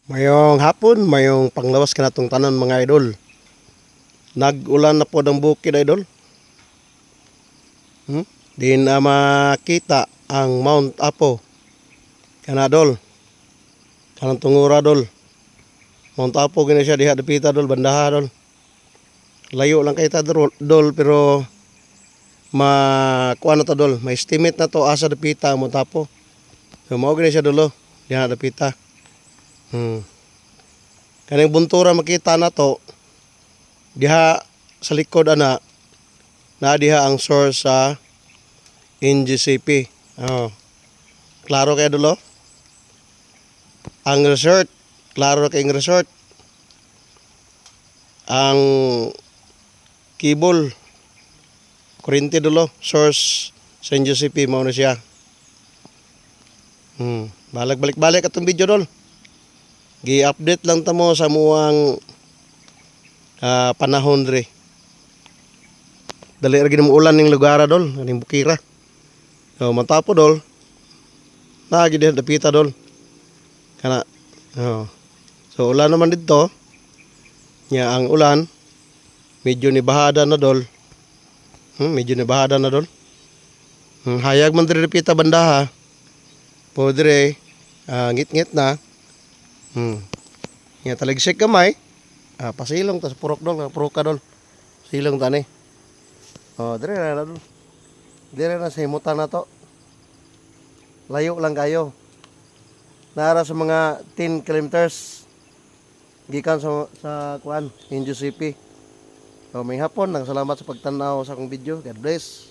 Mayong hapon, mayong panglawas ka natong tanan mga idol. Nag-ulan na po ng bukid idol. Di na makita ang Mount Apo. Kana dol. Kanang tungura dol. Mount Apo gina siya diha dapita dol, bandaha dol. Layo lang kay ta dol pero kuan na ta dol. May estimate na to asa dapita ang Mount Apo. So mao gina siya dolo, diha dapita. Kaning buntura makita na to diha sa likod ana na diha ang source sa NGCP. Klaro kay dulo. Ang resort, klaro kay ang resort. Ang cable kuryente dulo, source sa NGCP mao na siya. Balik atong video dol. Gi-update lang tamo sa muang panahon dre. Dali ra gid mo ulan ning lugar dol, ning Bukira. So matapo dol. Na gid dapita dol. Kana so ulan naman dito. Nya ang ulan medyo nibahada na dol. Medyo nibahada na dol. Hayag man diri dapita bandaha. Po dire ngit-ngit na. Nya taligsik kamay. Pasilong tas purok dol, purok ka dol. Silong tani. Dire na dol. Dire na sa himutan na to. Layo lang kayo. Nara sa mga 10 kilometers gikan sa kuan, NGCP. So may hapon, salamat sa pagtanaw sa akong video. God bless.